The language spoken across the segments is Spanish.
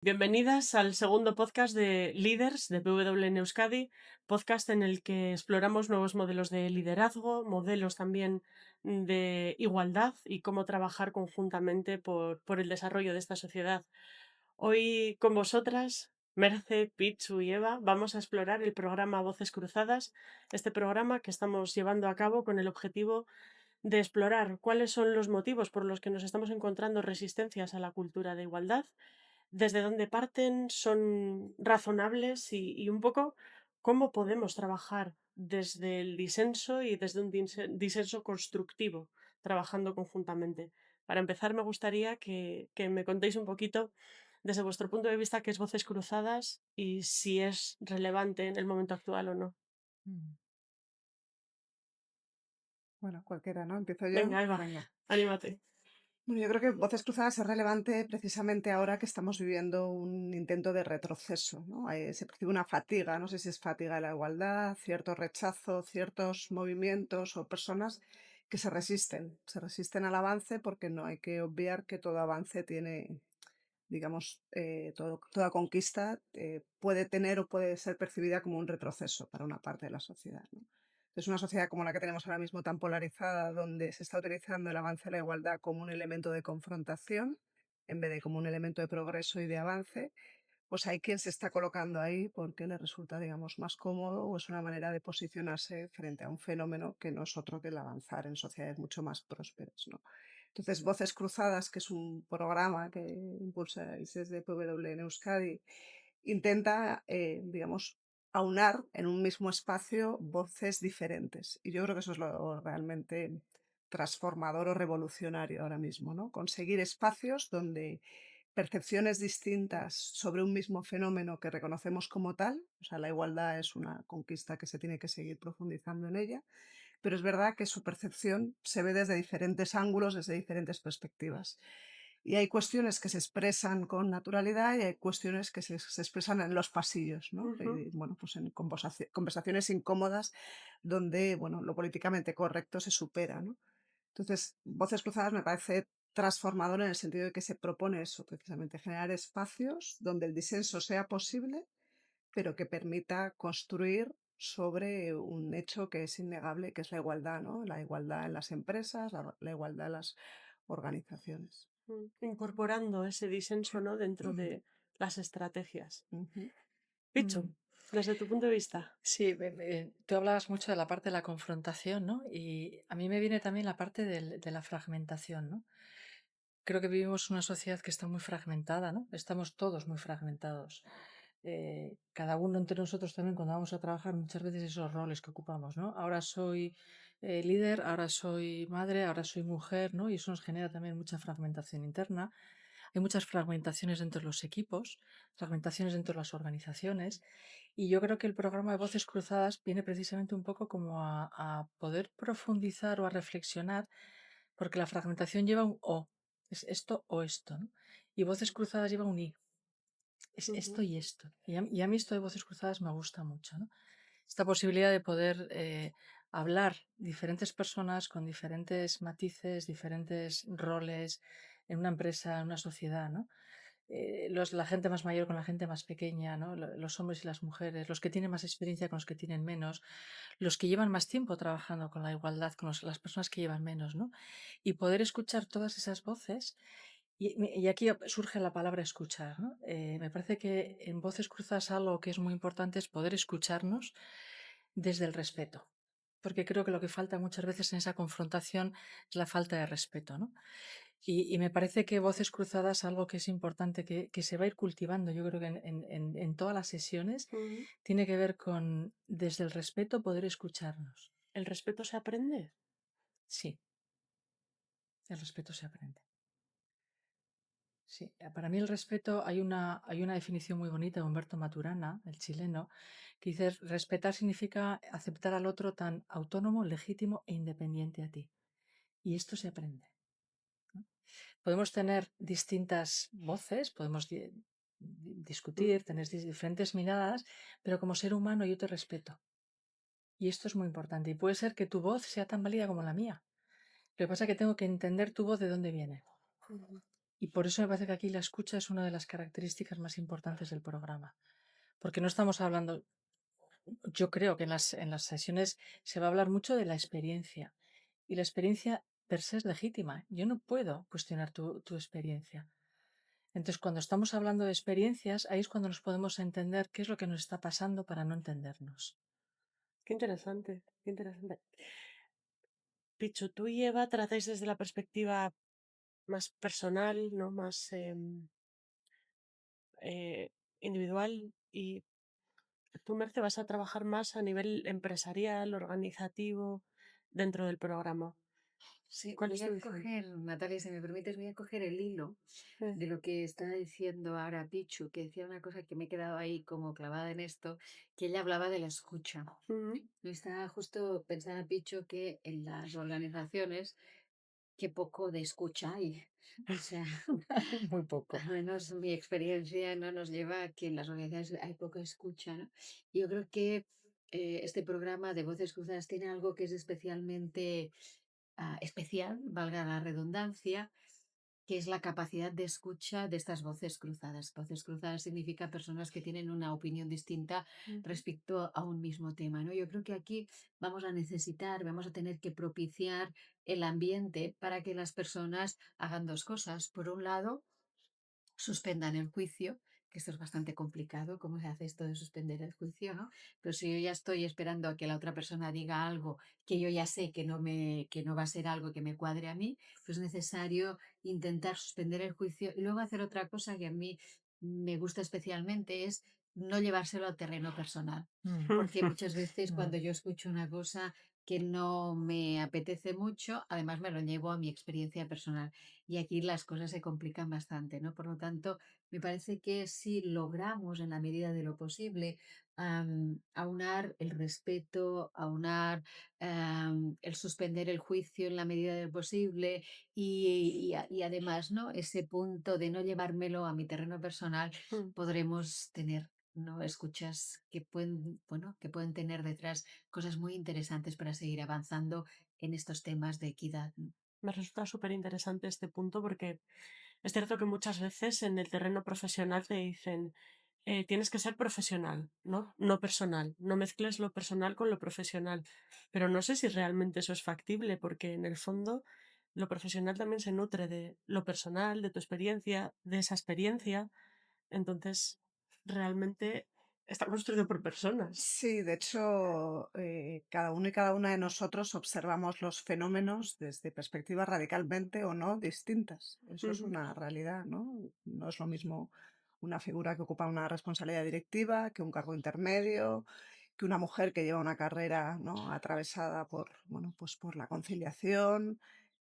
Bienvenidas al segundo podcast de Leaders de PW en Euskadi, podcast en el que exploramos nuevos modelos de liderazgo, modelos también de igualdad y cómo trabajar conjuntamente por el desarrollo de esta sociedad. Hoy con vosotras, Merce, Pichu y Eva, vamos a explorar el programa Voces Cruzadas, este programa que estamos llevando a cabo con el objetivo de explorar cuáles son los motivos por los que nos estamos encontrando resistencias a la cultura de igualdad, desde dónde parten, son razonables y un poco cómo podemos trabajar desde el disenso y desde un disenso constructivo, trabajando conjuntamente. Para empezar, me gustaría que me contéis un poquito desde vuestro punto de vista qué es Voces Cruzadas y si es relevante en el momento actual o no. Mm. Bueno, cualquiera, ¿no? ¿Empiezo yo? Venga, Eva, Venga. anímate. Bueno, yo creo que Voces Cruzadas es relevante precisamente ahora que estamos viviendo un intento de retroceso, ¿no? Se percibe una fatiga, no sé si es fatiga de la igualdad, cierto rechazo, ciertos movimientos o personas que se resisten al avance porque no hay que obviar que todo avance tiene, digamos, toda conquista puede tener o puede ser percibida como un retroceso para una parte de la sociedad, ¿no? Es una sociedad como la que tenemos ahora mismo tan polarizada, donde se está utilizando el avance de la igualdad como un elemento de confrontación en vez de como un elemento de progreso y de avance, pues hay quien se está colocando ahí porque le resulta, digamos, más cómodo o es una manera de posicionarse frente a un fenómeno que no es otro que el avanzar en sociedades mucho más prósperas, ¿no? Entonces, Voces Cruzadas, que es un programa que impulsa el CES de PW en Euskadi, intenta, digamos, aunar en un mismo espacio voces diferentes. Y yo creo que eso es lo realmente transformador o revolucionario ahora mismo, ¿no? Conseguir espacios donde percepciones distintas sobre un mismo fenómeno que reconocemos como tal, o sea, la igualdad es una conquista que se tiene que seguir profundizando en ella, pero es verdad que su percepción se ve desde diferentes ángulos, desde diferentes perspectivas. Y hay cuestiones que se expresan con naturalidad y hay cuestiones que se expresan en los pasillos, ¿no? Ujú. Y, bueno, pues en conversaciones incómodas donde, bueno, lo políticamente correcto se supera, ¿no? Entonces, Voces Cruzadas me parece transformador en el sentido de que se propone eso, precisamente, generar espacios donde el disenso sea posible, pero que permita construir sobre un hecho que es innegable, que es la igualdad, ¿no? La igualdad en las empresas, la igualdad en las organizaciones. Incorporando ese disenso, Sí. ¿no? Dentro de las estrategias. Ujú. Pichu, desde tu punto de vista. Sí, tú hablabas mucho de la parte de la confrontación, ¿no? Y a mí me viene también la parte de la fragmentación, ¿no? Creo que vivimos una sociedad que está muy fragmentada, ¿no? Estamos todos muy fragmentados. Cada uno entre nosotros también cuando vamos a trabajar muchas veces esos roles que ocupamos, ¿no? Ahora soy líder, ahora soy madre, ahora soy mujer, ¿no? Y eso nos genera también mucha fragmentación interna. Hay muchas fragmentaciones dentro de los equipos, fragmentaciones dentro de las organizaciones. Y yo creo que el programa de Voces Cruzadas viene precisamente un poco como a poder profundizar o a reflexionar, porque la fragmentación lleva un o, es esto o esto, ¿no? Y Voces Cruzadas lleva un y, es Ujú. esto y esto. Y a mí esto de Voces Cruzadas me gusta mucho, ¿no? Esta posibilidad de poder hablar diferentes personas con diferentes matices, diferentes roles en una empresa, en una sociedad, ¿no? La gente más mayor con la gente más pequeña, ¿no? Los hombres y las mujeres, los que tienen más experiencia con los que tienen menos, los que llevan más tiempo trabajando con la igualdad, con las personas que llevan menos, ¿no? Y poder escuchar todas esas voces. Y aquí surge la palabra escuchar, ¿no? Me parece que en Voces Cruzadas algo que es muy importante es poder escucharnos desde el respeto, porque creo que lo que falta muchas veces en esa confrontación es la falta de respeto, ¿no? Y me parece que Voces Cruzadas, algo que es importante, que se va a ir cultivando, yo creo que en todas las sesiones, Ujú. tiene que ver con, desde el respeto, poder escucharnos. ¿El respeto se aprende? Sí, el respeto se aprende. Sí, para mí el respeto, hay una definición muy bonita de Humberto Maturana, el chileno, que dice, respetar significa aceptar al otro tan autónomo, legítimo e independiente a ti. Y esto se aprende, ¿no? Podemos tener distintas voces, podemos discutir, Ujú. tener diferentes miradas, pero como ser humano yo te respeto. Y esto es muy importante. Y puede ser que tu voz sea tan válida como la mía. Lo que pasa es que tengo que entender tu voz de dónde viene. Ujú. Y por eso me parece que aquí la escucha es una de las características más importantes del programa. Porque no estamos hablando, yo creo que en las sesiones se va a hablar mucho de la experiencia. Y la experiencia per se es legítima. Yo no puedo cuestionar tu experiencia. Entonces, cuando estamos hablando de experiencias, ahí es cuando nos podemos entender qué es lo que nos está pasando para no entendernos. Qué interesante, qué interesante. Pichu, tú y Eva tratáis desde la perspectiva más personal, ¿no? Más individual y tú, Merce, vas a trabajar más a nivel empresarial, organizativo, dentro del programa. Sí, ¿Cuál es voy tu a visión? coger, Natalia, si me permites, voy a coger el hilo Eh, de lo que está diciendo ahora Pichu, que decía una cosa que me he quedado ahí como clavada en esto, que ella hablaba de la escucha. ujú. Y estaba justo pensando, Pichu, que en las organizaciones, qué poco de escucha hay. O sea, Muy poco. al menos mi experiencia no nos lleva a que en las organizaciones hay poca escucha, ¿no? Y yo creo que este programa de Voces Cruzadas tiene algo que es especialmente especial, valga la redundancia, que es la capacidad de escucha de estas voces cruzadas. Voces cruzadas significa personas que tienen una opinión distinta Ujú. respecto a un mismo tema, ¿no? Yo creo que aquí vamos a necesitar, vamos a tener que propiciar el ambiente para que las personas hagan dos cosas. Por un lado, suspendan el juicio, que esto es bastante complicado, cómo se hace esto de suspender el juicio, ¿no? Pero si yo ya estoy esperando a que la otra persona diga algo que yo ya sé que no va a ser algo que me cuadre a mí, pues es necesario intentar suspender el juicio y luego hacer otra cosa que a mí me gusta especialmente, es no llevárselo al terreno personal. Porque muchas veces cuando yo escucho una cosa que no me apetece mucho, además me lo llevo a mi experiencia personal. Y aquí las cosas se complican bastante, ¿no? Por lo tanto, me parece que si logramos en la medida de lo posible aunar el respeto, aunar el suspender el juicio en la medida de lo posible y además, ¿no? Ese punto de no llevármelo a mi terreno personal, Mm. podremos tener, ¿no? Escuchas que pueden, bueno, que pueden tener detrás cosas muy interesantes para seguir avanzando en estos temas de equidad. Me resulta súper interesante este punto porque es cierto que muchas veces en el terreno profesional te dicen, tienes que ser profesional, ¿no? No personal. No mezcles lo personal con lo profesional. Pero no sé si realmente eso es factible, porque en el fondo lo profesional también se nutre de lo personal, de tu experiencia, de esa experiencia. Entonces, realmente está construido por personas. Sí, de hecho, cada uno y cada una de nosotros observamos los fenómenos desde perspectivas radicalmente o no distintas. Eso es Ujú, una realidad, ¿no? No es lo mismo una figura que ocupa una responsabilidad directiva que un cargo intermedio, que una mujer que lleva una carrera, ¿no? Atravesada por, bueno, pues por la conciliación,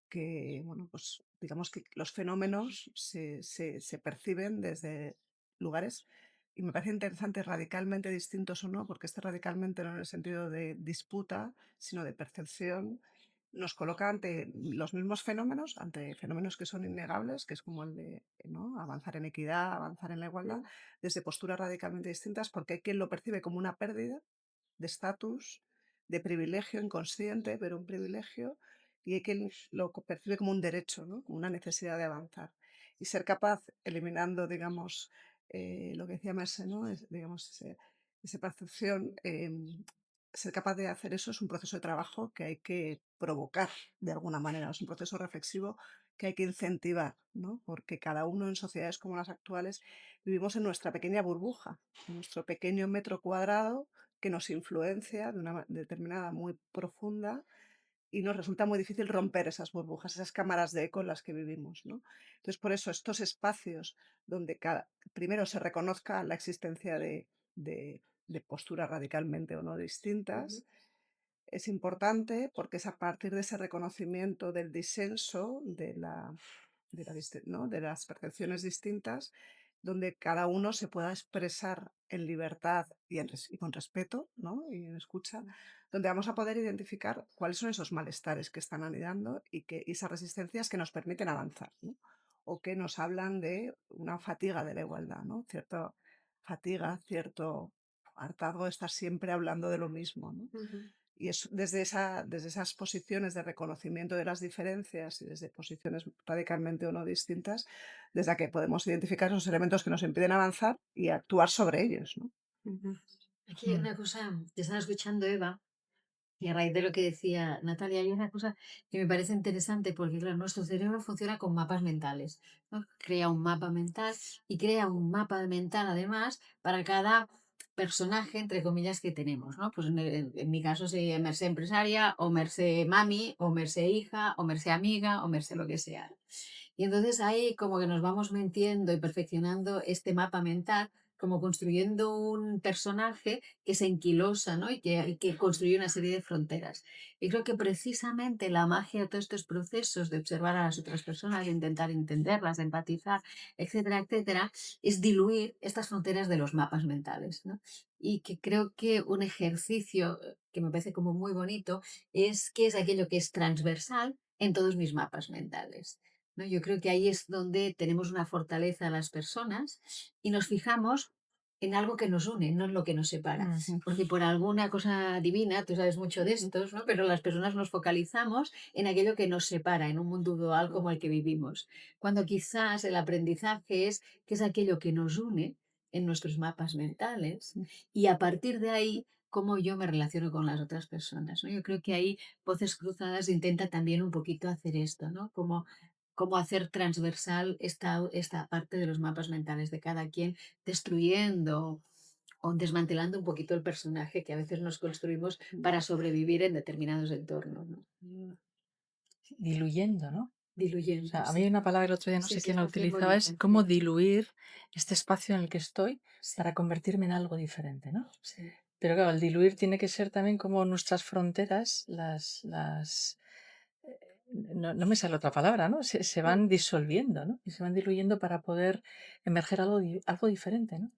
que, bueno, pues digamos que los fenómenos se perciben desde lugares y me parece interesante radicalmente distintos o no, porque este radicalmente no en el sentido de disputa, sino de percepción, nos coloca ante los mismos fenómenos, ante fenómenos que son innegables, que es como el de, ¿no? Avanzar en equidad, avanzar en la igualdad, mm, desde posturas radicalmente distintas, porque hay quien lo percibe como una pérdida de estatus, de privilegio inconsciente, pero un privilegio, y hay quien lo percibe como un derecho, ¿no? Como una necesidad de avanzar. Y ser capaz, eliminando, digamos, lo que decía Merce, ¿no? Digamos, esa percepción, ser capaz de hacer eso es un proceso de trabajo que hay que provocar de alguna manera, es un proceso reflexivo que hay que incentivar, ¿no? Porque cada uno en sociedades como las actuales vivimos en nuestra pequeña burbuja, en nuestro pequeño metro cuadrado que nos influencia de una determinada muy profunda y nos resulta muy difícil romper esas burbujas, esas cámaras de eco en las que vivimos, ¿no? Entonces, por eso estos espacios donde primero se reconozca la existencia de posturas radicalmente o no ujú, distintas, es importante porque es a partir de ese reconocimiento del disenso, ¿no? De las percepciones distintas, donde cada uno se pueda expresar en libertad y con respeto, ¿no? Y en escucha, donde vamos a poder identificar cuáles son esos malestares que están anidando y esas resistencias que nos permiten avanzar, ¿no? O que nos hablan de una fatiga de la igualdad, ¿no? Cierta fatiga, cierto hartazgo de estar siempre hablando de lo mismo, ¿no? ujú. Y es desde esas posiciones de reconocimiento de las diferencias y desde posiciones radicalmente o no distintas, desde que podemos identificar esos elementos que nos impiden avanzar y actuar sobre ellos, ¿no? Ujú. Aquí hay Mm. una cosa, te estaba escuchando, Eva, y a raíz de lo que decía Natalia, hay una cosa que me parece interesante porque, claro, nuestro cerebro funciona con mapas mentales, ¿no? Crea un mapa mental y crea un mapa mental, además, para cada personaje, entre comillas, que tenemos, ¿no? Pues en mi caso sería Mercé empresaria, o Mercé mami, o Mercé hija, o Mercé amiga, o Mercé lo que sea. Y entonces ahí como que nos vamos mintiendo y perfeccionando este mapa mental, como construyendo un personaje que se enquilosa, ¿no? Y que construye una serie de fronteras. Y creo que precisamente la magia de todos estos procesos de observar a las otras personas, de intentar entenderlas, de empatizar, etcétera, etcétera, es diluir estas fronteras de los mapas mentales, ¿no? Y que creo que un ejercicio que me parece como muy bonito es qué es aquello que es transversal en todos mis mapas mentales, ¿no? Yo creo que ahí es donde tenemos una fortaleza las personas y nos fijamos en algo que nos une, no en lo que nos separa. Mm. Porque por alguna cosa divina, tú sabes mucho de estos, ¿no? Pero las personas nos focalizamos en aquello que nos separa, en un mundo dual como el que vivimos. Cuando quizás el aprendizaje es que es aquello que nos une en nuestros mapas mentales y a partir de ahí cómo yo me relaciono con las otras personas, ¿no? Yo creo que ahí Voces Cruzadas intenta también un poquito hacer esto, ¿no? Como cómo hacer transversal esta parte de los mapas mentales de cada quien, destruyendo o desmantelando un poquito el personaje que a veces nos construimos para sobrevivir en determinados entornos, ¿no? Diluyendo, ¿no? O Diluyendo, sea, a mí hay sí. una palabra el otro día, no Sí, sé sí, quién la esta es bien utilizaba, es bonita, cómo sí. diluir este espacio en el que estoy para Sí, convertirme en algo diferente, ¿no? sí. Pero claro, el diluir tiene que ser también como nuestras fronteras, no me sale otra palabra, ¿no? Se van disolviendo, ¿no? Y se van diluyendo para poder emerger algo diferente, ¿no?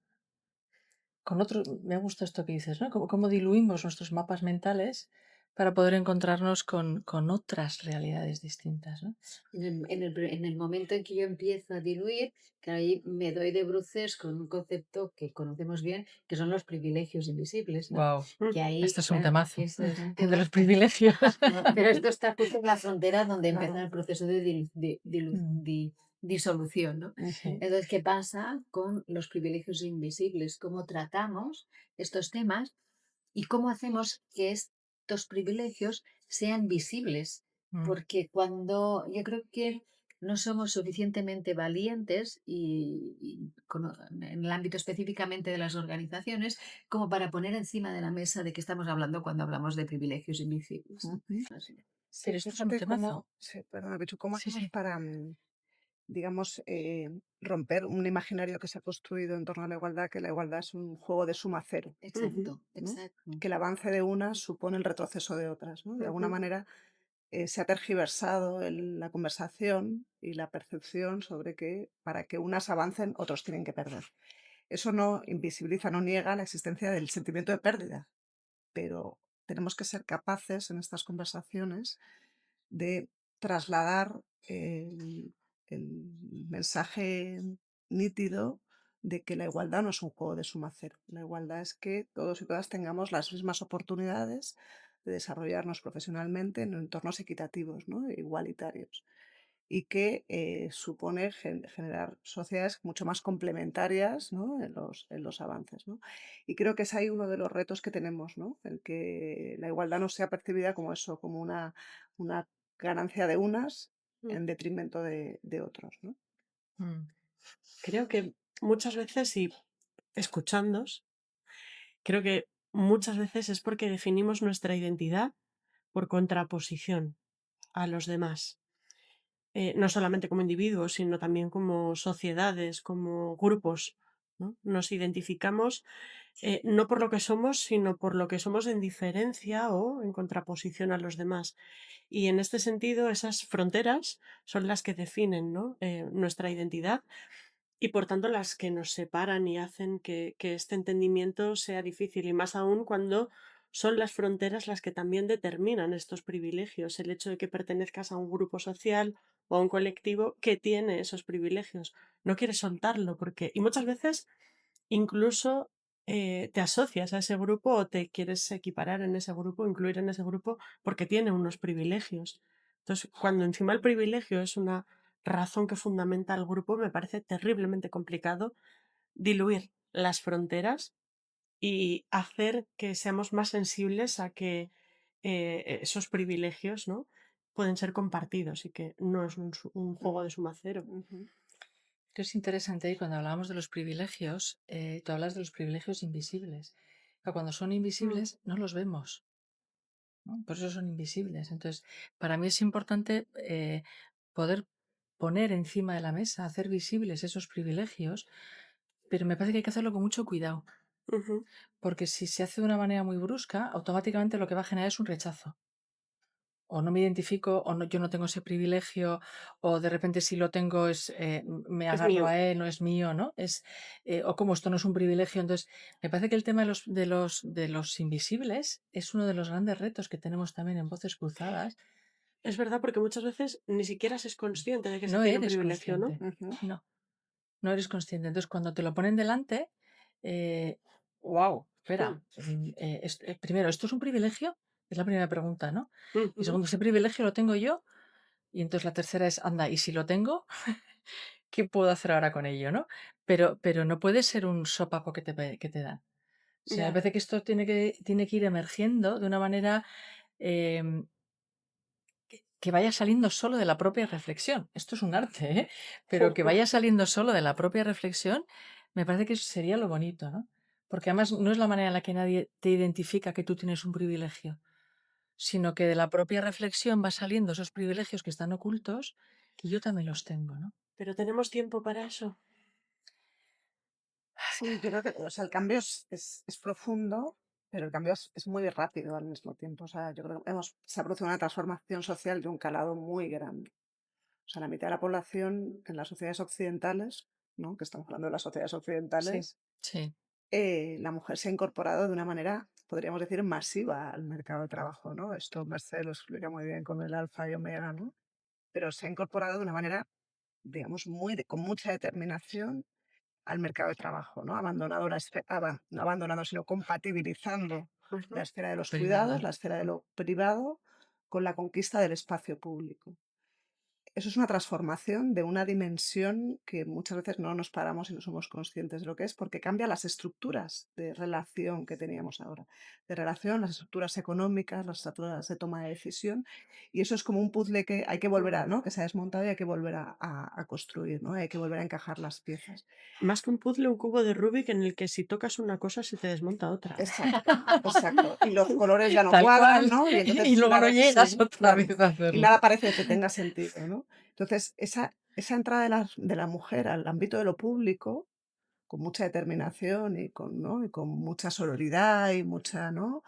Con otro, me gusta esto que dices, ¿no? Cómo diluimos nuestros mapas mentales para poder encontrarnos con otras realidades distintas, ¿no? En el momento en que yo empiezo a diluir, que ahí me doy de bruces con un concepto que conocemos bien, que son los privilegios invisibles, ¿no? Wow, Que ahí, esto es un claro, temazo. eso es un El de tema. los privilegios. Pero esto está justo en la frontera donde empieza Claro. el proceso de Mm, disolución, ¿no? Ujú. sí. Entonces, ¿qué pasa con los privilegios invisibles? ¿Cómo tratamos estos temas y cómo hacemos que estos privilegios sean visibles? Mm, Porque cuando yo creo que no somos suficientemente valientes en el ámbito específicamente de las organizaciones como para poner encima de la mesa de qué estamos hablando cuando hablamos de privilegios invisibles, ¿no? Ujú. Así. Sí, pero esto es un fíjate cómo, temazo. sí, perdona, Pichu, cómo Sí, hacemos sí. para, digamos, romper un imaginario que se ha construido en torno a la igualdad, que la igualdad es un juego de suma cero, Ujú. Exacto, ¿no? exacto. Que el avance de unas supone el retroceso de otras, ¿no? De alguna Ujú. manera se ha tergiversado la conversación y la percepción sobre que para que unas avancen, otros tienen que perder. Eso no invisibiliza, no niega la existencia del sentimiento de pérdida, pero tenemos que ser capaces en estas conversaciones de trasladar el mensaje nítido de que la igualdad no es un juego de suma cero. La igualdad es que todos y todas tengamos las mismas oportunidades de desarrollarnos profesionalmente en entornos equitativos, ¿no? E igualitarios y que supone generar sociedades mucho más complementarias, ¿no? En los avances, ¿no? Y creo que es ahí uno de los retos que tenemos, ¿no? El que la igualdad no sea percibida como eso, como una ganancia de unas Mm. en detrimento de otros, ¿no? Mm, Creo que muchas veces, y escuchándos, creo que muchas veces es porque definimos nuestra identidad por contraposición a los demás. No solamente como individuos, sino también como sociedades, como grupos, ¿no? Nos identificamos no por lo que somos, sino por lo que somos en diferencia o en contraposición a los demás. Y en este sentido, esas fronteras son las que definen, ¿no? Nuestra identidad y por tanto las que nos separan y hacen que este entendimiento sea difícil, y más aún cuando son las fronteras las que también determinan estos privilegios, el hecho de que pertenezcas a un grupo social o a un colectivo que tiene esos privilegios. No quieres soltarlo porque, y muchas veces incluso te asocias a ese grupo o te quieres equiparar en ese grupo, incluir en ese grupo, porque tiene unos privilegios. Entonces, cuando encima el privilegio es una razón que fundamenta al grupo, me parece terriblemente complicado diluir las fronteras y hacer que seamos más sensibles a que esos privilegios, ¿no? Pueden ser compartidos y que no es un juego de suma cero. Ujú. Creo que es interesante ahí cuando hablamos de los privilegios, tú hablas de los privilegios invisibles. Pero cuando son Mm, invisibles no los vemos, ¿no? Por eso son invisibles. Entonces, para mí es importante poder poner encima de la mesa, hacer visibles esos privilegios, pero me parece que hay que hacerlo con mucho cuidado, ujú. porque si se hace de una manera muy brusca, automáticamente lo que va a generar es un rechazo. O no me identifico, o no, yo no tengo ese privilegio, o de repente si lo tengo me Es agarro mío. a él, no es mío, ¿no? O como esto no es un privilegio. Entonces, me parece que el tema de los invisibles es uno de los grandes retos que tenemos también en Voces Cruzadas. Es verdad, porque muchas veces ni siquiera se es consciente de que se No tiene un eres privilegio, ¿no? consciente, Ujú. no, no eres consciente. Entonces, cuando te lo ponen delante, wow, espera, Mm, primero, ¿esto es un privilegio? Es la primera pregunta, ¿no? Y ujú. segundo, ¿ese privilegio lo tengo yo? Y entonces la tercera es, anda, ¿y si lo tengo? ¿Qué puedo hacer ahora con ello, no? Pero no puede ser un sopapo que te dan. O sea, me Ya. parece que esto tiene que ir emergiendo de una manera em, que vaya saliendo solo de la propia reflexión. Esto es un arte, ¿eh? Pero que vaya saliendo solo de la propia reflexión, me parece que eso sería lo bonito, ¿no? Porque además no es la manera en la que nadie te identifica que tú tienes un privilegio, sino que de la propia reflexión va saliendo esos privilegios que están ocultos, que yo también los tengo, ¿no? Pero tenemos tiempo para eso. Sí, yo creo que, o sea, el cambio es profundo, pero el cambio es muy rápido al mismo tiempo. O sea, yo creo que se ha producido una transformación social de un calado muy grande. O sea, la mitad de la población en las sociedades occidentales, ¿no? Que estamos hablando de las sociedades Sí, occidentales, sí. la mujer se ha incorporado de una manera, podríamos decir, masiva al mercado de trabajo, ¿no? Esto Merced lo explica muy bien con el alfa y omega, ¿no? Pero se ha incorporado de una manera, digamos, con mucha determinación al mercado de trabajo, ¿no? Abandonado no abandonado, sino compatibilizando la Ujú. esfera de los cuidados, Privado. la esfera de lo privado, con la conquista del espacio público. Eso es una transformación de una dimensión que muchas veces no nos paramos y no somos conscientes de lo que es, porque cambia las estructuras de relación que teníamos ahora. De relación, las estructuras económicas, las estructuras de toma de decisión, y eso es como un puzzle que hay que volver a, ¿no? Que se ha desmontado y hay que volver a construir, ¿no? Hay que volver a encajar las piezas. Más que un puzzle, un cubo de Rubik en el que si tocas una cosa se te desmonta otra. Exacto, exacto. Y los colores ya no Tal cuadran, cual. ¿no? Y Y entonces luego no nada, llegas sí, otra claro. vez a Y hacerlo. nada parece que tenga sentido, ¿no? Entonces, esa entrada de la mujer al ámbito de lo público, con mucha determinación y con, ¿no? Y con mucha sororidad y mucha, ¿no?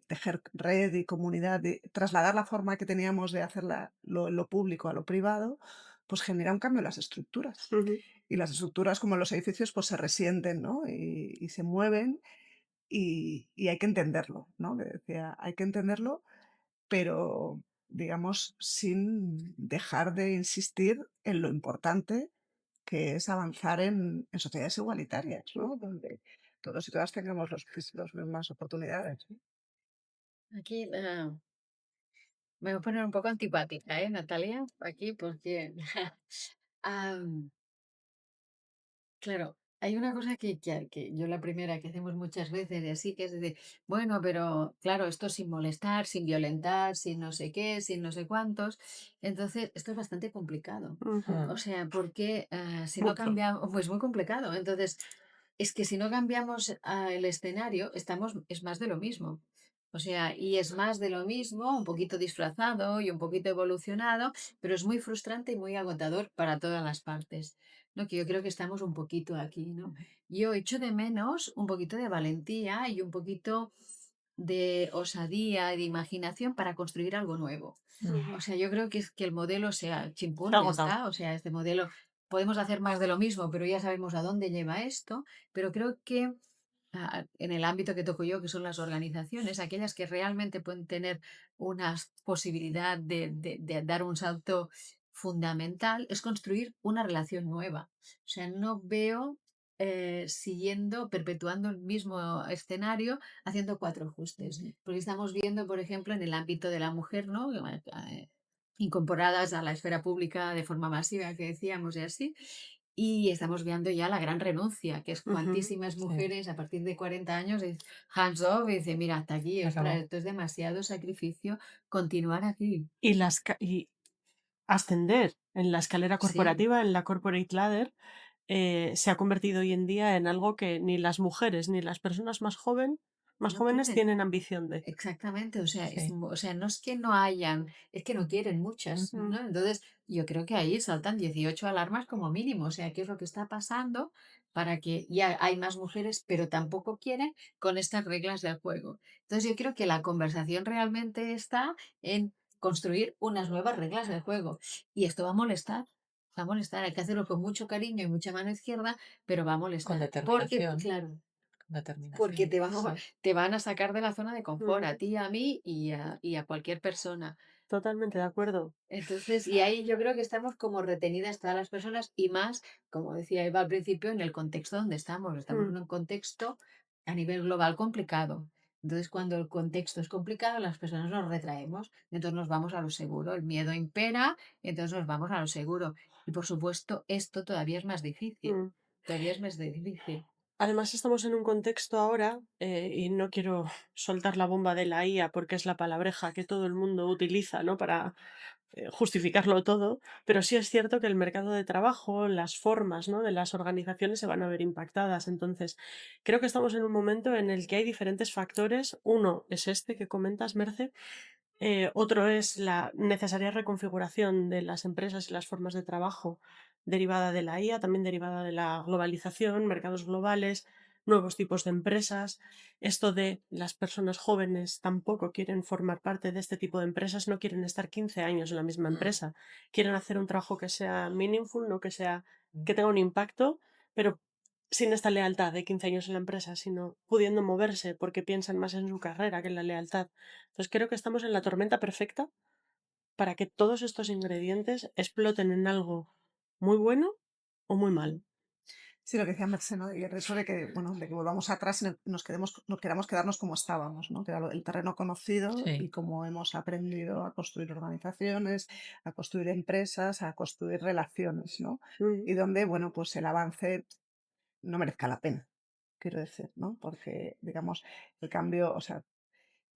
Tejer red y comunidad, de trasladar la forma que teníamos de hacer lo público a lo privado, pues genera un cambio en las estructuras. Ujú. Y las estructuras, como los edificios, pues se resienten, ¿no? Y se mueven y hay que entenderlo, ¿no? Que decía, hay que entenderlo, pero digamos, sin dejar de insistir en lo importante que es avanzar en sociedades igualitarias, ¿no? Donde todos y todas tengamos las mismas oportunidades, ¿no? Aquí me voy a poner un poco antipática, ¿eh, Natalia? Aquí porque am, claro, hay una cosa que yo la primera que hacemos muchas veces y así, que es decir, bueno, pero claro, esto sin molestar, sin violentar, sin no sé qué, sin no sé cuántos. Entonces, esto es bastante complicado. Ujú. Mm, O sea, porque si no Mucho. cambiamos, pues muy complicado. Entonces, es que si no cambiamos el escenario, es más de lo mismo. O sea, y es más de lo mismo, un poquito disfrazado y un poquito evolucionado, pero es muy frustrante y muy agotador para todas las partes. ¿No? Que yo creo que estamos un poquito aquí, ¿no? Yo echo de menos un poquito de valentía y un poquito de osadía y de imaginación para construir algo nuevo. mm. O sea, yo creo que es que el modelo sea Está chimpún, ya agotado. está. O sea, este modelo podemos hacer más de lo mismo, pero ya sabemos a dónde lleva esto. Pero creo que en el ámbito que toco yo, que son las organizaciones, aquellas que realmente pueden tener una posibilidad de dar un salto fundamental, es construir una relación nueva. O sea, no veo siguiendo, perpetuando el mismo escenario, haciendo 4 ajustes. Porque estamos viendo, por ejemplo, en el ámbito de la mujer, ¿no? Incorporadas a la esfera pública de forma masiva, que decíamos, y así. Y estamos viendo ya la gran renuncia, que es Ujú. cuantísimas Sí, mujeres a partir de 40 años, hands off, y dice, mira, hasta aquí, se ostras, acabó. esto es demasiado sacrificio, continuar aquí. Y ascender en la escalera Sí, corporativa, en la corporate ladder, se ha convertido hoy en día en algo que ni las mujeres ni las personas más no jóvenes quieren. tienen ambición de. Exactamente, o sea, Sí. o sea, no es que no hayan, es que no quieren muchas, Ujú. Mm, ¿no? Entonces, yo creo que ahí saltan 18 alarmas como mínimo, o sea, ¿qué es lo que está pasando para que ya hay más mujeres, pero tampoco quieren con estas reglas del juego? Entonces, yo creo que la conversación realmente está en construir unas nuevas reglas del juego y esto va a molestar, hay que hacerlo con mucho cariño y mucha mano izquierda, pero va a Con molestar, porque, determinación, claro, con porque determinación. te van, Sí. te van a sacar de la zona de confort, a mm, ti, a mí y a cualquier persona. totalmente de acuerdo. Entonces, y ahí yo creo que estamos como retenidas todas las personas y más, como decía Eva al principio, en el contexto donde estamos. Estamos Mm, en un contexto a nivel global complicado. Entonces, cuando el contexto es complicado, las personas nos retraemos, entonces nos vamos a lo seguro. El miedo impera, entonces nos vamos a lo seguro. Y por supuesto, esto todavía es más difícil. mm. Todavía es más difícil. Además, estamos en un contexto ahora, y no quiero soltar la bomba de la IA porque es la palabreja que todo el mundo utiliza, ¿no? Para justificarlo todo, pero sí es cierto que el mercado de trabajo, las formas, ¿no? de las organizaciones se van a ver impactadas. Entonces, creo que estamos en un momento en el que hay diferentes factores. Uno es este que comentas, Merce. Otro es la necesaria reconfiguración de las empresas y las formas de trabajo derivada de la IA, también derivada de la globalización, mercados globales, nuevos tipos de empresas. Esto de las personas jóvenes tampoco quieren formar parte de este tipo de empresas, no quieren estar 15 años en la misma Mm. empresa. Quieren hacer un trabajo que sea meaningful, no que sea, que tenga un impacto, pero sin esta lealtad de 15 años en la empresa, sino pudiendo moverse porque piensan más en su carrera que en la lealtad. Entonces creo que estamos en la tormenta perfecta para que todos estos ingredientes exploten en algo muy bueno o muy malo. Sí, lo que decía Mercé, ¿no? Y el riesgo de que, bueno, de que volvamos atrás y nos queramos quedarnos como estábamos, ¿no? Que era el terreno conocido y Sí. cómo hemos aprendido a construir organizaciones, a construir empresas, a construir relaciones, ¿no? Mm. Y donde, bueno, pues el avance no merezca la pena, quiero decir, ¿no? Porque, digamos, el cambio, o sea,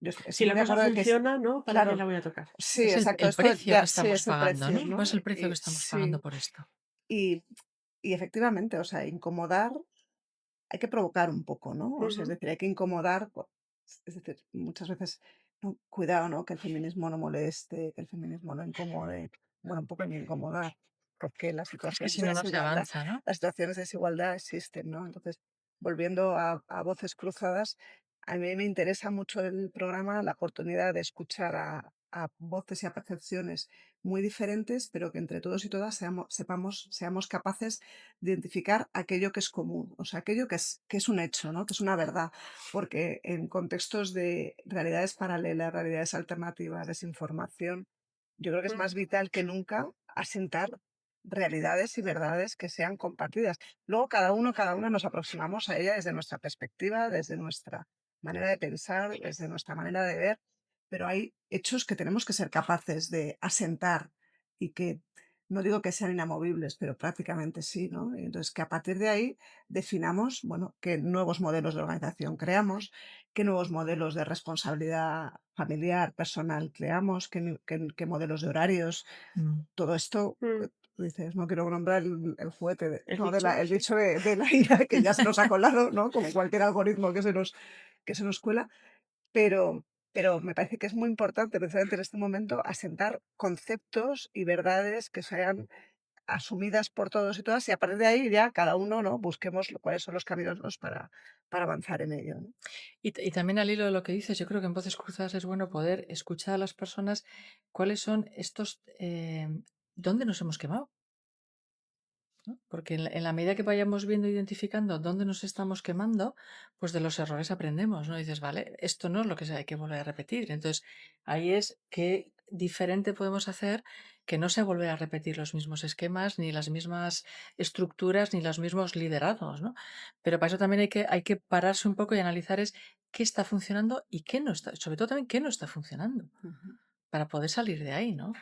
yo Si estoy muy la de cosa acuerdo de que es, funciona, ¿no? ¿Para qué claro, la voy a tocar? sí, Es exacto, el esto precio que ya sí estamos es el pagando, precio, ¿no? ¿no? ¿Cuál es el precio que Y estamos pagando sí, por esto? y, y efectivamente, o sea, incomodar hay que provocar un poco, ¿no? O sea, es Ujú. decir, hay que incomodar, es decir, muchas veces, no, cuidado, ¿no? Que el feminismo no moleste, que el feminismo no incomode, bueno, un poco ni incomodar, porque Es que situaciones si de no, no se desigualdad, avanza, ¿no? las situaciones de desigualdad existen, ¿no? Entonces, volviendo a voces cruzadas, a mí me interesa mucho el programa, la oportunidad de escuchar a voces y a percepciones muy diferentes, pero que entre todos y todas seamos capaces de identificar aquello que es común, o sea, aquello que es un hecho, ¿no? Que es una verdad, porque en contextos de realidades paralelas, realidades alternativas, desinformación, yo creo que es Mm. más vital que nunca asentar realidades y verdades que sean compartidas. Luego cada una nos aproximamos a ella desde nuestra perspectiva, desde nuestra manera de pensar, desde nuestra manera de ver, pero hay hechos que tenemos que ser capaces de asentar y que no digo que sean inamovibles, pero prácticamente sí, ¿no? Y entonces, que a partir de ahí definamos, bueno, qué nuevos modelos de organización creamos, qué nuevos modelos de responsabilidad familiar, personal creamos, qué modelos de horarios, Mm. todo esto, Mm. tú dices, no quiero nombrar el juguete, El no, dicho, el sí. dicho de la IA que ya se nos ha colado, ¿no? Como cualquier algoritmo que se nos cuela, pero, pero me parece que es muy importante, precisamente en este momento, asentar conceptos y verdades que sean asumidas por todos y todas, y a partir de ahí ya cada uno, ¿no? Busquemos cuáles son los caminos, ¿no? Para avanzar en ello, ¿no? Y también al hilo de lo que dices, yo creo que en Voces Cruzadas es bueno poder escuchar a las personas cuáles son estos, dónde nos hemos quemado, ¿no? Porque en la medida que vayamos viendo, identificando dónde nos estamos quemando, pues de los errores aprendemos, ¿no? Dices, vale, esto no es lo que hay que volver a repetir. Entonces, ahí es qué diferente podemos hacer que no sea volver a repetir los mismos esquemas, ni las mismas estructuras, ni los mismos liderazgos, ¿no? Pero para eso también hay que pararse un poco y analizar es qué está funcionando y qué no está, sobre todo también qué no está funcionando, Ujú. para poder salir de ahí, ¿no?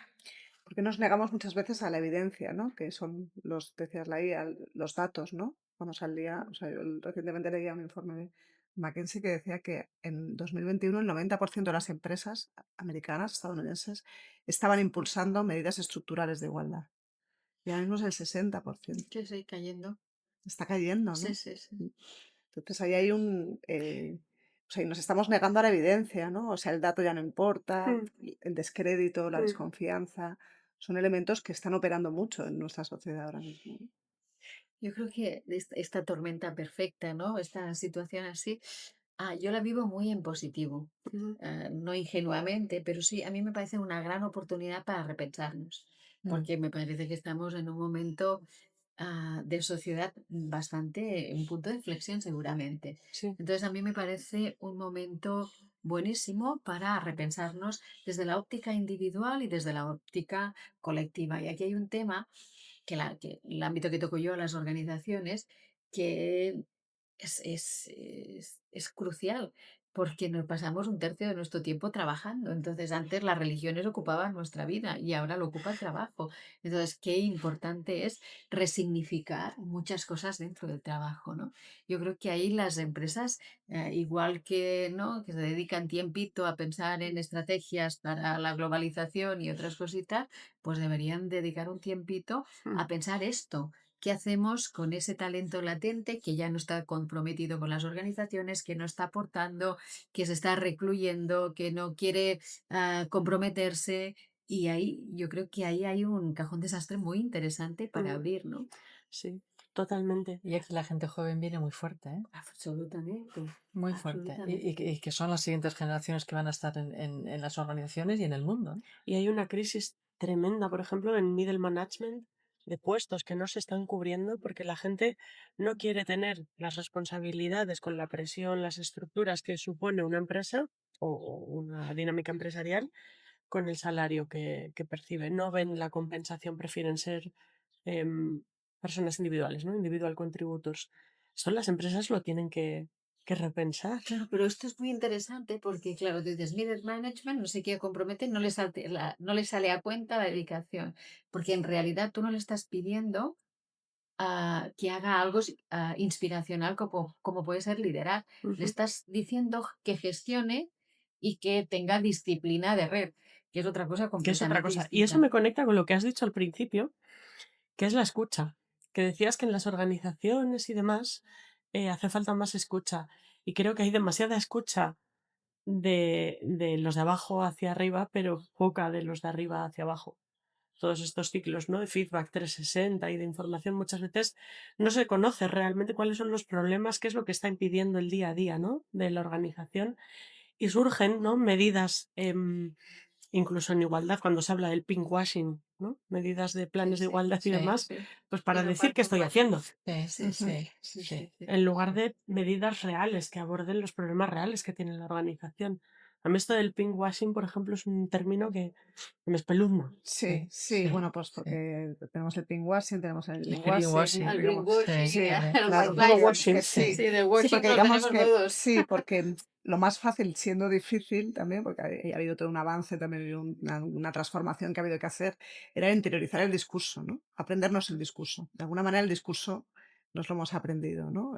Porque nos negamos muchas veces a la evidencia, ¿no? Que son decías la IA, los datos, ¿no? Cuando salía, o sea, yo recientemente leía un informe de McKinsey que decía que en 2021 el 90% de las empresas americanas, estadounidenses, estaban impulsando medidas estructurales de igualdad. Y ahora mismo es el 60%. Sí, sí, cayendo. Está cayendo, Sí, ¿no? sí, sí. Entonces ahí hay o sea, y nos estamos negando a la evidencia, ¿no? O sea, el dato ya no importa, Mm, el descrédito, la mm. desconfianza, son elementos que están operando mucho en nuestra sociedad ahora mismo, ¿no? Yo creo que esta tormenta perfecta, ¿no? Esta situación así, yo la vivo muy en positivo. Ujú. No ingenuamente, pero sí, a mí me parece una gran oportunidad para repensarnos, Mm. porque me parece que estamos en un momento de sociedad bastante, un punto de inflexión seguramente. Sí. Entonces, a mí me parece un momento buenísimo para repensarnos desde la óptica individual y desde la óptica colectiva. Y aquí hay un tema que el ámbito que toco yo, las organizaciones, que es crucial, porque nos pasamos un tercio de nuestro tiempo trabajando. Entonces, antes las religiones ocupaban nuestra vida y ahora lo ocupa el trabajo. Entonces, qué importante es resignificar muchas cosas dentro del trabajo, ¿no? Yo creo que ahí las empresas, igual que, ¿no? que se dedican tiempito a pensar en estrategias para la globalización y otras cositas, pues deberían dedicar un tiempito Mm. a pensar esto. ¿Qué hacemos con ese talento latente que ya no está comprometido con las organizaciones, que no está aportando, que se está recluyendo, que no quiere comprometerse? Y ahí yo creo que ahí hay un cajón desastre muy interesante para Mm. abrir, ¿no? Sí, totalmente. Y aquí la gente joven viene muy fuerte, ¿eh? Absolutamente, Muy fuerte. Y que son las siguientes generaciones que van a estar en las organizaciones y en el mundo, ¿no? Y hay una crisis tremenda, por ejemplo, en middle management de puestos que no se están cubriendo porque la gente no quiere tener las responsabilidades con la presión, las estructuras que supone una empresa o una dinámica empresarial con el salario que percibe. No ven la compensación, prefieren ser personas individuales, ¿no? Individual contributors. Son las empresas lo tienen que repensar. Claro, pero esto es muy interesante porque, claro, desde middle management no se quiere comprometer, no le sale a cuenta la dedicación, porque en realidad tú no le estás pidiendo que haga algo inspiracional como puede ser liderar. Le Ujú. estás diciendo que gestione y que tenga disciplina de red, que es otra cosa Que es otra completamente cosa. Y eso distinta. me conecta con lo que has dicho al principio, que es la escucha. Que decías que en las organizaciones y demás hace falta más escucha. Y creo que hay demasiada escucha de los de abajo hacia arriba, pero poca de los de arriba hacia abajo. Todos estos ciclos, ¿no? De feedback 360 y de información muchas veces no se conoce realmente cuáles son los problemas, qué es lo que está impidiendo el día a día, ¿no? De la organización. Y surgen, ¿no? Medidas, incluso en igualdad, cuando se habla del pinkwashing, ¿no? Medidas de Sí, planes de sí, igualdad y Sí, demás, sí. pues Y para no decir qué parking estoy washing. haciendo, sí, Ujú. sí, Sí, sí. sí, sí. en lugar de medidas reales que aborden los problemas reales que tiene la organización. A mí esto del pinkwashing, por ejemplo, es un término que me espeluzna. Sí, Sí, sí, sí, bueno, pues sí. porque tenemos el pinkwashing, tenemos el El greenwashing, Al greenwashing, digamos, sí, greenwashing y sí, también. al claro, Todo digamos washing. que Sí, sí, Sí, de sí, washing porque lo digamos tenemos que todos. sí, porque lo más fácil siendo difícil también, porque ha habido todo un avance también y una transformación que ha habido que hacer, era interiorizar el discurso, ¿no? Aprendernos el discurso. De alguna manera el discurso nos lo hemos aprendido, ¿no?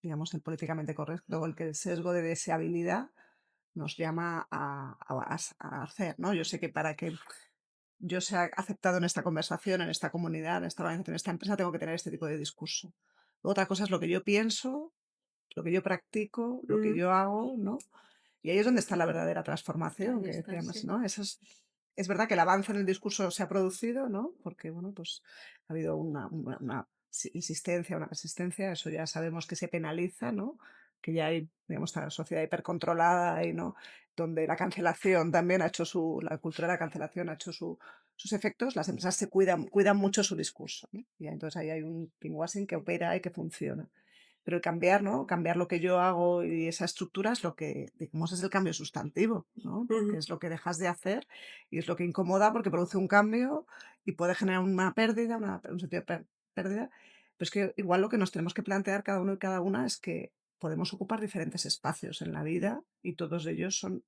Digamos, el políticamente correcto, o el que el sesgo de deseabilidad nos llama a hacer, ¿no? Yo sé que para que yo sea aceptado en esta conversación, en esta comunidad, en esta organización, en esta empresa, tengo que tener este tipo de discurso. Otra cosa es lo que yo pienso, lo que yo practico, lo que Mm, yo hago, ¿no? Y ahí es donde está la verdadera transformación, Ahí que está, decíamos, sí. ¿no? Es verdad que el avance en el discurso se ha producido, ¿no? Porque, bueno, pues ha habido una insistencia, una resistencia, eso ya sabemos que se penaliza, ¿no? Que ya hay, digamos, esta sociedad hipercontrolada y, ¿no? Donde la cancelación también ha hecho la cultura de la cancelación ha hecho sus efectos, las empresas cuidan mucho su discurso, ¿no? Y entonces ahí hay un pinkwashing que opera y que funciona. pero el cambiar, ¿no? Cambiar lo que yo hago y esa estructura es lo que, digamos, es el cambio sustantivo, ¿no? Porque Ujú. es lo que dejas de hacer y es lo que incomoda porque produce un cambio y puede generar una pérdida, un sentido de pérdida. Pero es que igual lo que nos tenemos que plantear cada uno y cada una es que podemos ocupar diferentes espacios en la vida y todos ellos son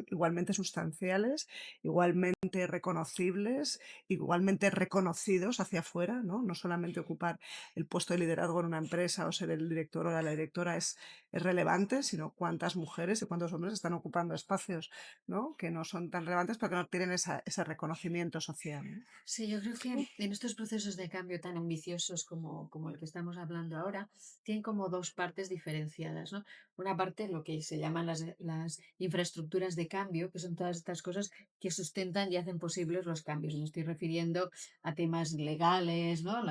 igualmente sustanciales, igualmente reconocibles, igualmente reconocidos hacia afuera, ¿no? No solamente ocupar el puesto de liderazgo en una empresa o ser el director o la directora es relevante, sino cuántas mujeres y cuántos hombres están ocupando espacios, ¿no? Que no son tan relevantes porque no tienen ese reconocimiento social, ¿no? Sí, yo creo que en estos procesos de cambio tan ambiciosos como el que estamos hablando ahora, tienen como dos partes diferenciadas, ¿no? Una parte, lo que se llaman las infraestructuras de cambio, que son todas estas cosas que sustentan y hacen posibles los cambios. Me estoy refiriendo a temas legales, ¿no?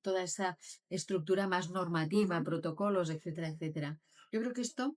Toda esa estructura más normativa, Ujú. protocolos, etcétera, etcétera. Yo creo que esto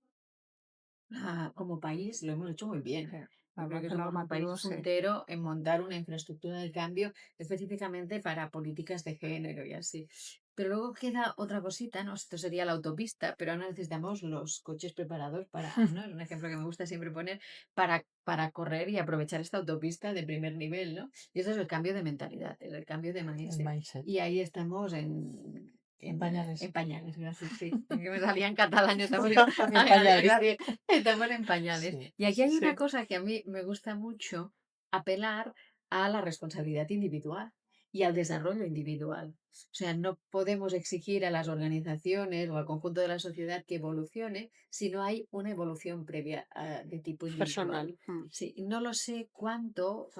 como país lo hemos hecho muy bien. Sí, Yo creo que avance somos un normativo, país sí. puntero en montar una infraestructura de cambio específicamente para políticas de género y así. Pero luego queda otra cosita, ¿no? Esto sería la autopista, pero ahora necesitamos los coches preparados para, ¿no? Es un ejemplo que me gusta siempre poner, para correr y aprovechar esta autopista de primer nivel, ¿no? Y eso es el cambio de mentalidad, es el cambio de El mindset. mindset. Y ahí estamos En en pañales. pañales, gracias, sí. Es que me salía en catalán, estamos En pañales. gracias. Estamos en pañales. Sí, Y aquí sí, hay sí. una cosa que a mí me gusta mucho, apelar a la responsabilidad individual y al desarrollo individual. O sea, no podemos exigir a las organizaciones o al conjunto de la sociedad que evolucione si no hay una evolución previa de tipo individual. Personal. Mm. Sí, no lo sé cuánto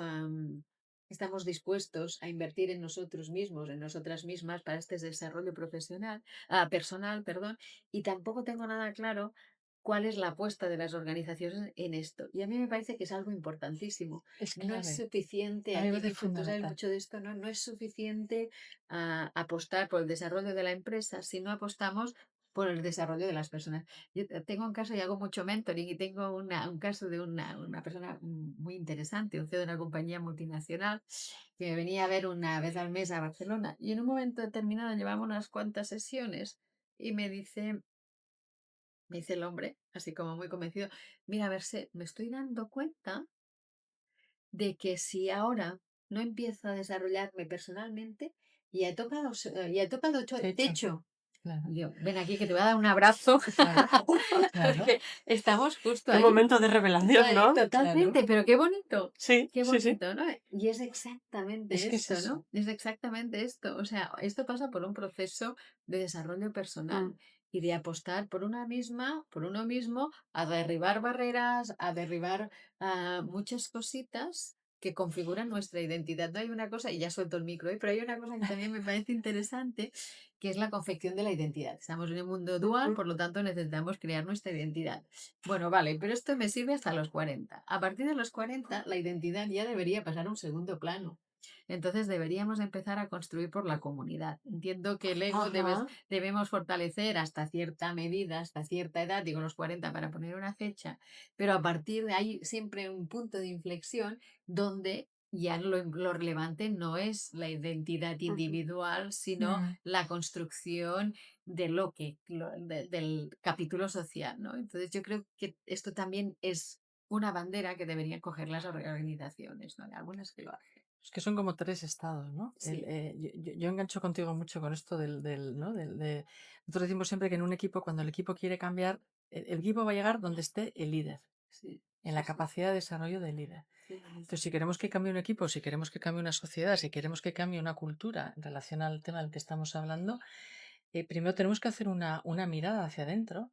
estamos dispuestos a invertir en nosotros mismos, en nosotras mismas para este desarrollo profesional, personal, perdón, y tampoco tengo nada claro cuál es la apuesta de las organizaciones en esto. Y a mí me parece que es algo importantísimo. Es No es clave. suficiente, A mí me aquí parece tú sabes fundamental. mucho de esto, ¿no? No es suficiente apostar por el desarrollo de la empresa si no apostamos por el desarrollo de las personas. Yo tengo un caso y hago mucho mentoring y tengo un caso de una persona muy interesante, un CEO de una compañía multinacional que me venía a ver una vez al mes a Barcelona y en un momento determinado llevamos unas cuantas sesiones y me dice el hombre, así como muy convencido, mira, Verse, me estoy dando cuenta de que si ahora no empiezo a desarrollarme personalmente, ya he tocado Techo. techo. Claro, Y yo, ven aquí que te voy a dar un abrazo, claro, claro, porque estamos justo Qué ahí. momento de revelación, ¿no? claro. Totalmente, pero Sí, qué sí, sí. bonito, ¿no? Y es exactamente Es que es esto, eso. ¿no? Es exactamente esto. O sea, esto pasa por un proceso de desarrollo Mm. personal y de apostar por una misma, por uno mismo, a derribar barreras, a derribar muchas cositas que configuran nuestra identidad. No hay una cosa, y ya suelto el micro, pero hay una cosa que también me parece interesante, que es la confección de la identidad. Estamos en un mundo dual, Ujú. por lo tanto necesitamos crear nuestra identidad. Bueno, vale, pero esto me sirve hasta los 40. A partir de los 40, la identidad ya debería pasar a un segundo plano. Entonces deberíamos empezar a construir por la comunidad. Entiendo que el ego Ajá. debemos fortalecer hasta cierta medida, hasta cierta edad, digo los 40 para poner una fecha, pero a partir de ahí siempre un punto de inflexión donde ya lo relevante no es la identidad Ujú. individual, sino Mm. la construcción de del capítulo social, ¿no? Entonces yo creo que esto también es una bandera que deberían coger las organizaciones, ¿no? Hay algunas que lo hacen. Es que son como tres estados, ¿no? Sí, Yo engancho contigo mucho con esto ¿no? Nosotros decimos siempre que en un equipo, cuando el equipo quiere cambiar, el equipo va a llegar donde esté el líder, sí, en sí, la sí, capacidad de desarrollo del líder. sí, sí, Entonces, si queremos que cambie un equipo, si queremos que cambie una sociedad, si queremos que cambie una cultura en relación al tema del que estamos hablando, primero tenemos que hacer una mirada hacia adentro.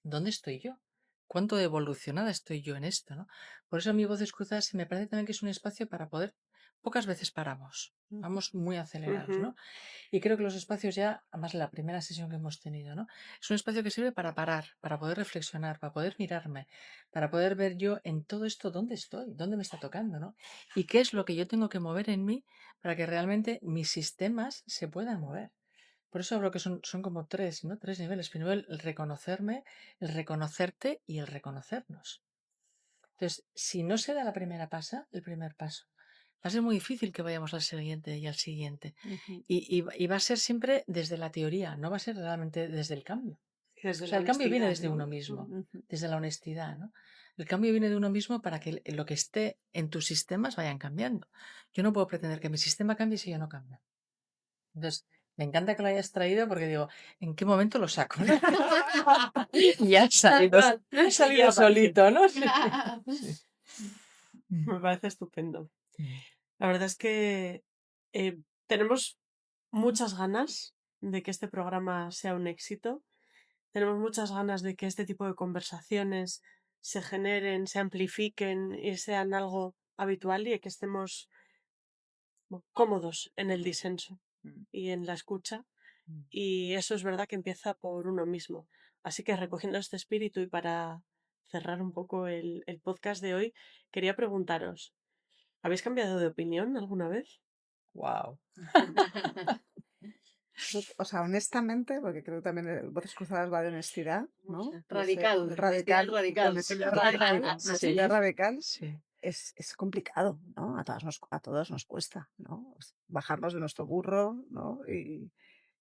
¿Dónde estoy yo? ¿Cuánto evolucionada estoy yo en esto, ¿no? Por eso a mi Voces Cruzadas me parece también que es un espacio para poder, pocas veces paramos, vamos muy acelerados, Ujú. ¿no? Y creo que los espacios ya, además la primera sesión que hemos tenido, ¿no? Es un espacio que sirve para parar, para poder reflexionar, para poder mirarme, para poder ver yo en todo esto dónde estoy, dónde me está tocando, ¿no? Y qué es lo que yo tengo que mover en mí para que realmente mis sistemas se puedan mover. Por eso hablo que son como tres, ¿no? Tres niveles. Primero el reconocerme, el reconocerte y el reconocernos. Entonces, si no se da la primera pasa, el primer paso, Va a ser muy difícil que vayamos al siguiente y al siguiente. Ujú. Y va a ser siempre desde la teoría, no va a ser realmente desde el cambio. Y desde O la sea, el cambio viene honestidad, desde ¿no? uno mismo, Ujú. desde la honestidad, ¿no? El cambio viene de uno mismo para que lo que esté en tus sistemas vayan cambiando. Yo no puedo pretender que mi sistema cambie si yo no cambio. Entonces, me encanta que lo hayas traído porque digo, ¿en qué momento lo saco, no? Y ha Tal salido, cual. ha Y salido aparece. solito, ¿no? Sí. Me parece estupendo. Mm. La verdad es que tenemos muchas ganas de que este programa sea un éxito. Tenemos muchas ganas de que este tipo de conversaciones se generen, se amplifiquen y sean algo habitual y de que estemos cómodos en el disenso Mm. y en la escucha. Mm. Y eso es verdad que empieza por uno mismo. Así que recogiendo este espíritu y para cerrar un poco el podcast de hoy, quería preguntaros, ¿habéis cambiado de opinión alguna vez? Wow. O sea, honestamente, porque creo que también Voces Cruzadas va de honestidad, ¿no? Radical, De honestidad radical. honestidad Radical. radical, Sí, honestidad radical sí. es complicado, ¿no? A todos nos cuesta, ¿no? Bajarnos de nuestro burro, ¿no? Y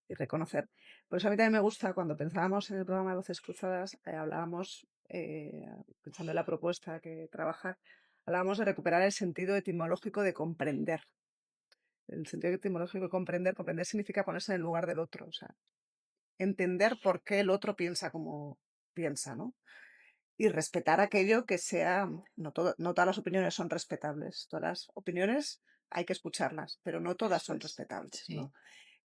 reconocer. Por eso a mí también me gusta, cuando pensábamos en el programa de Voces Cruzadas, hablábamos, pensando en la propuesta que trabajar, hablábamos de recuperar el sentido etimológico de comprender. El sentido etimológico de comprender, comprender significa ponerse en el lugar del otro, o sea, entender por qué el otro piensa como piensa, ¿no? Y respetar aquello que sea, no todas las opiniones son respetables, todas las opiniones hay que escucharlas, pero no todas Eso son es. respetables, Sí. ¿no?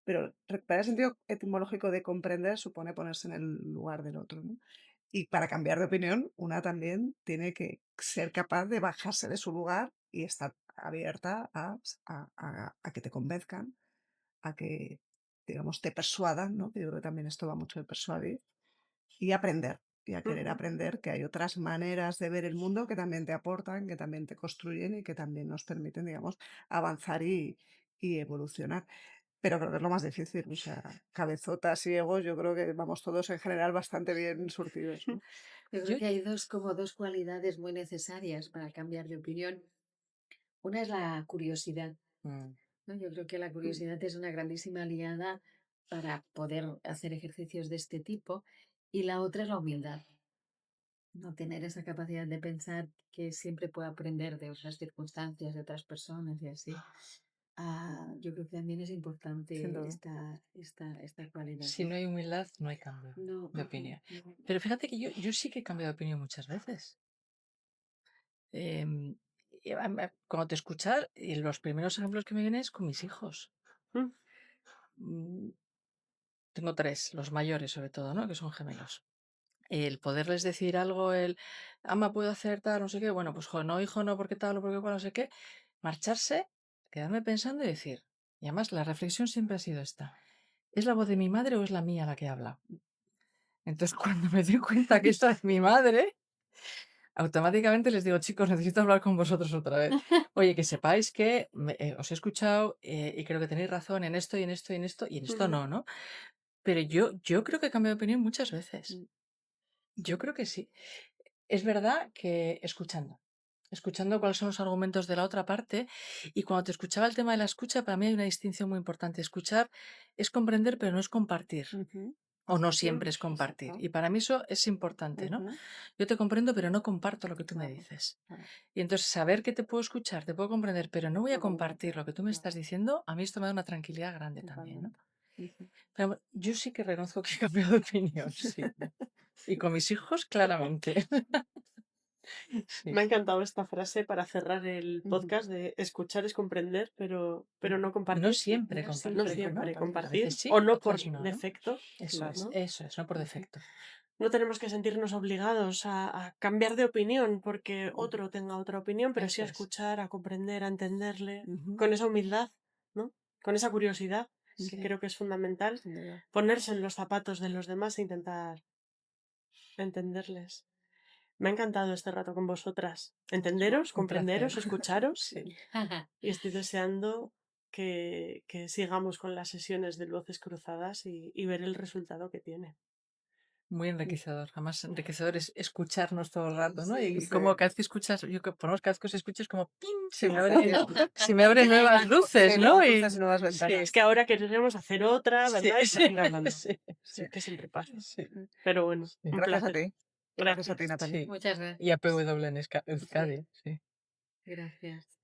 Pero recuperar el sentido etimológico de comprender supone ponerse en el lugar del otro, ¿no? Y para cambiar de opinión, una también tiene que ser capaz de bajarse de su lugar y estar abierta a que te convenzcan, a que, digamos, te persuadan, ¿no? Que yo creo que también esto va mucho de persuadir, y aprender, y a querer Ujú. aprender que hay otras maneras de ver el mundo que también te aportan, que también te construyen y que también nos permiten, digamos, avanzar y evolucionar. Pero creo que es lo más difícil, o sea, cabezotas y egos, yo creo que vamos todos en general bastante bien surtidos, ¿no? Yo creo Yo, que hay dos cualidades muy necesarias para cambiar de opinión. Una es la curiosidad, mm, ¿no? Yo creo que la Mm. curiosidad es una grandísima aliada para poder hacer ejercicios de este tipo. Y la otra es la humildad, no tener esa capacidad de pensar que siempre puedo aprender de otras circunstancias, de otras personas y así. Yo creo que también es Sin importante duda. esta cualidad, si ¿no? no hay humildad, no hay cambio No, de opinión. no. Pero fíjate que yo sí que he cambiado de opinión muchas veces. Em, cuando te escuchas, y los primeros ejemplos que me vienen es con mis hijos. Mm. Mm, Tengo tres, los mayores sobre todo, ¿no? Que son gemelos. El poderles decir algo, ama, puedo hacer tal, no sé qué, bueno, pues jo, no, hijo, no, porque tal, o porque cual, no sé qué, marcharse, quedarme pensando y decir, y además la reflexión siempre ha sido esta, ¿es la voz de mi madre o es la mía la que habla? Entonces cuando me doy cuenta que esta es mi madre, automáticamente les digo, chicos, necesito hablar con vosotros otra vez. Oye, que sepáis que os he escuchado y creo que tenéis razón en esto y en esto y en esto, y en esto Ujú. no, ¿no? Pero yo creo que he cambiado de opinión muchas veces. Mm. Yo creo que sí. Es verdad que escuchando cuáles son los argumentos de la otra parte, y cuando te escuchaba el tema de la escucha, para mí hay una distinción muy importante. Escuchar es comprender, pero no es compartir. Ujú. O no Mm. siempre es compartir. Exacto. Y para mí eso es importante, ¿no? Ujú. Yo te comprendo, pero no comparto lo que tú me Claro, dices. claro. Y entonces saber que te puedo escuchar, te puedo comprender, pero no voy a No comparto, compartir lo que tú me estás claro, diciendo, a mí esto me da una tranquilidad grande también, ¿no? totalmente. Ujú. Pero yo sí que reconozco que he cambiado de opinión, sí. Y con mis hijos, claramente. Me Sí. ha encantado esta frase para cerrar el Ujú. podcast de escuchar es comprender, pero no No compartir. siempre No No siempre compartir, ¿no? siempre compartir. A compartir, veces sí, o no por otras no, ¿no? defecto, Claro. ¿no? Eso es, no por Ujú. defecto. No tenemos que sentirnos obligados a cambiar de opinión porque Ujú. otro tenga otra opinión, pero sí Eso a es. escuchar, a comprender, a entenderle, Ujú. con esa humildad, ¿no? Con esa curiosidad, que Ujú. Sí. creo que es fundamental, Sin duda. ponerse en los zapatos de los demás e intentar entenderles. Me ha encantado este rato con vosotras. Entenderos, Un placer. comprenderos, escucharos. Sí. Y estoy deseando que sigamos con las sesiones de Voces Cruzadas y ver el resultado que tiene. Muy enriquecedor. Además, enriquecedor es escucharnos todo el rato, ¿no? Y Sí. como cada vez que escuchas, por lo menos cada vez que os escucho es como ¡pim! Se me Sí. abren nuevas luces, Sí, ¿no? nuevas Y luces y nuevas Sí, es ventanas. que ahora queremos hacer otra, sí, ¿verdad? Y sí, seguir hablando. sí, Sí, que siempre pasa. sí, Pero bueno, sí. un Gracias a placer. ti. Gracias a ti, Gracias. Natalia. Sí. Muchas Y a gracias. PW en Euskadi, sí. Gracias.